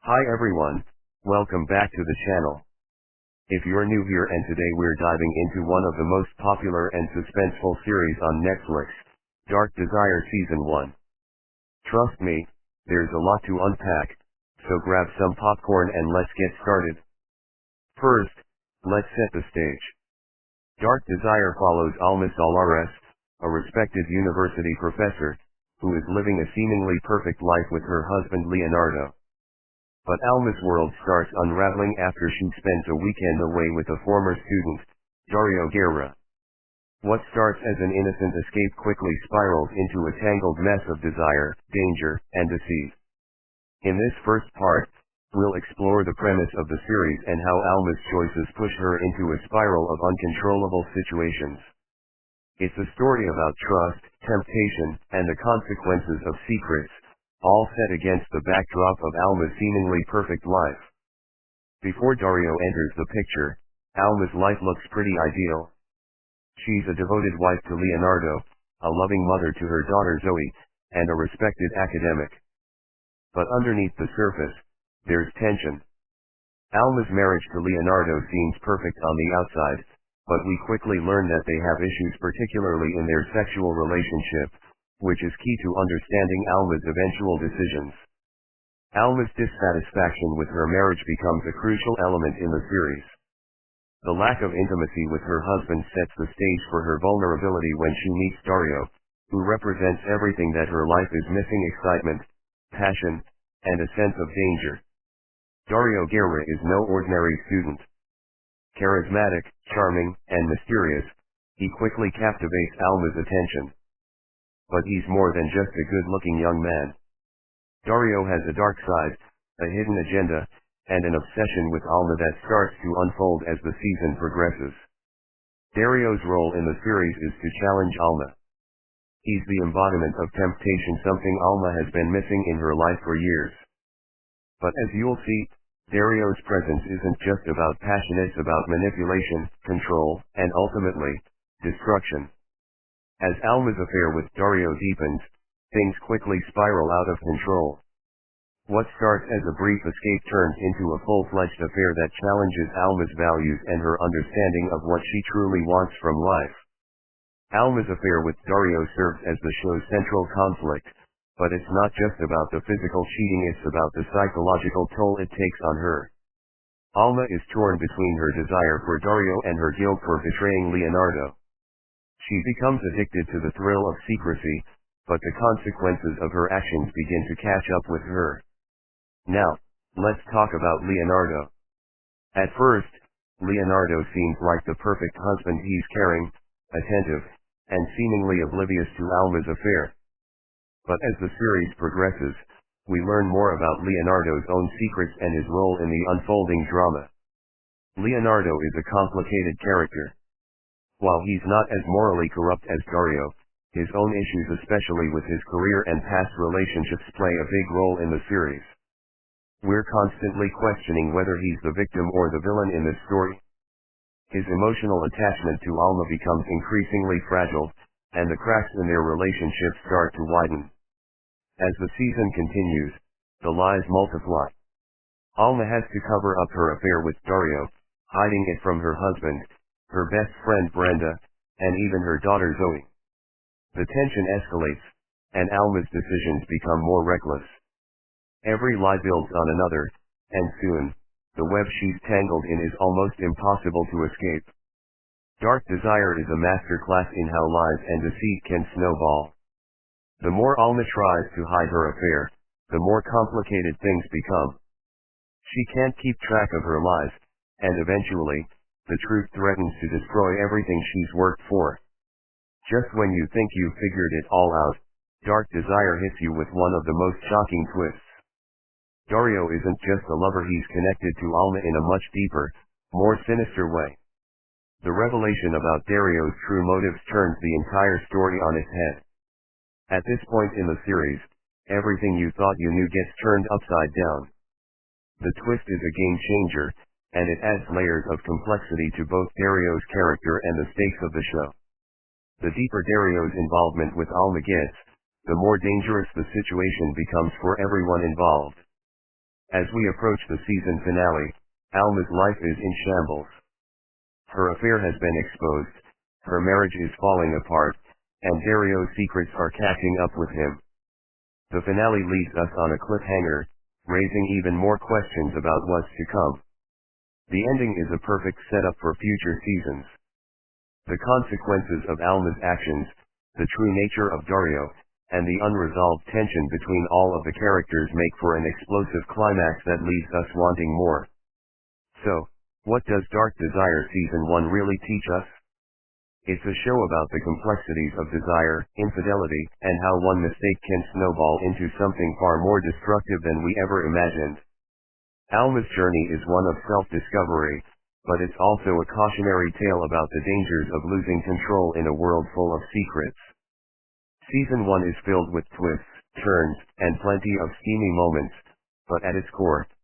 Hi everyone, welcome back to the channel. If you're new here and today we're diving into one of the most popular and suspenseful series on Netflix, Dark Desire Season 1. Trust me, there's a lot to unpack, so grab some popcorn and let's get started. First, let's set the stage. Dark Desire follows Alma Solares, a respected university professor, who is living a seemingly perfect life with her husband Leonardo. But Alma's world starts unraveling after she spends a weekend away with a former student, Dario Guerra. What starts as an innocent escape quickly spirals into a tangled mess of desire, danger, and deceit. In this first part, we'll explore the premise of the series and how Alma's choices push her into a spiral of uncontrollable situations. It's a story about trust, temptation, and the consequences of secrets, all set against the backdrop of Alma's seemingly perfect life. Before Dario enters the picture, Alma's life looks pretty ideal. She's a devoted wife to Leonardo, a loving mother to her daughter Zoe, and a respected academic. But underneath the surface, there's tension. Alma's marriage to Leonardo seems perfect on the outside, but we quickly learn that they have issues, particularly in their sexual relationship, which is key to understanding Alma's eventual decisions. Alma's dissatisfaction with her marriage becomes a crucial element in the series. The lack of intimacy with her husband sets the stage for her vulnerability when she meets Dario, who represents everything that her life is missing: excitement, passion, and a sense of danger. Dario Guerra is no ordinary student. Charismatic, charming, and mysterious, he quickly captivates Alma's attention. But he's more than just a good-looking young man. Dario has a dark side, a hidden agenda, and an obsession with Alma that starts to unfold as the season progresses. Dario's role in the series is to challenge Alma. He's the embodiment of temptation, something Alma has been missing in her life for years. But as you'll see, Dario's presence isn't just about passion, it's about manipulation, control, and ultimately, destruction. As Alma's affair with Dario deepens, things quickly spiral out of control. What starts as a brief escape turns into a full-fledged affair that challenges Alma's values and her understanding of what she truly wants from life. Alma's affair with Dario serves as the show's central conflict, but it's not just about the physical cheating, it's about the psychological toll it takes on her. Alma is torn between her desire for Dario and her guilt for betraying Leonardo. She becomes addicted to the thrill of secrecy, but the consequences of her actions begin to catch up with her. Now, let's talk about Leonardo. At first, Leonardo seems like the perfect husband. He's caring, attentive, and seemingly oblivious to Alma's affair. But as the series progresses, we learn more about Leonardo's own secrets and his role in the unfolding drama. Leonardo is a complicated character. While he's not as morally corrupt as Dario, his own issues, especially with his career and past relationships, play a big role in the series. We're constantly questioning whether he's the victim or the villain in this story. His emotional attachment to Alma becomes increasingly fragile, and the cracks in their relationship start to widen. As the season continues, the lies multiply. Alma has to cover up her affair with Dario, hiding it from her husband, her best friend Brenda, and even her daughter Zoe. The tension escalates, and Alma's decisions become more reckless. Every lie builds on another, and soon, the web she's tangled in is almost impossible to escape. Dark Desire is a masterclass in how lies and deceit can snowball. The more Alma tries to hide her affair, the more complicated things become. She can't keep track of her lies, and eventually, the truth threatens to destroy everything she's worked for. Just when you think you've figured it all out, Dark Desire hits you with one of the most shocking twists. Dario isn't just a lover, he's connected to Alma in a much deeper, more sinister way. The revelation about Dario's true motives turns the entire story on its head. At this point in the series, everything you thought you knew gets turned upside down. The twist is a game changer, and it adds layers of complexity to both Dario's character and the stakes of the show. The deeper Dario's involvement with Alma gets, the more dangerous the situation becomes for everyone involved. As we approach the season finale, Alma's life is in shambles. Her affair has been exposed, her marriage is falling apart, and Dario's secrets are catching up with him. The finale leaves us on a cliffhanger, raising even more questions about what's to come. The ending is a perfect setup for future seasons. The consequences of Alma's actions, the true nature of Dario, and the unresolved tension between all of the characters make for an explosive climax that leaves us wanting more. So, what does Dark Desire Season 1 really teach us? It's a show about the complexities of desire, infidelity, and how one mistake can snowball into something far more destructive than we ever imagined. Alma's journey is one of self-discovery, but it's also a cautionary tale about the dangers of losing control in a world full of secrets. Season 1 is filled with twists, turns, and plenty of steamy moments, but at its core,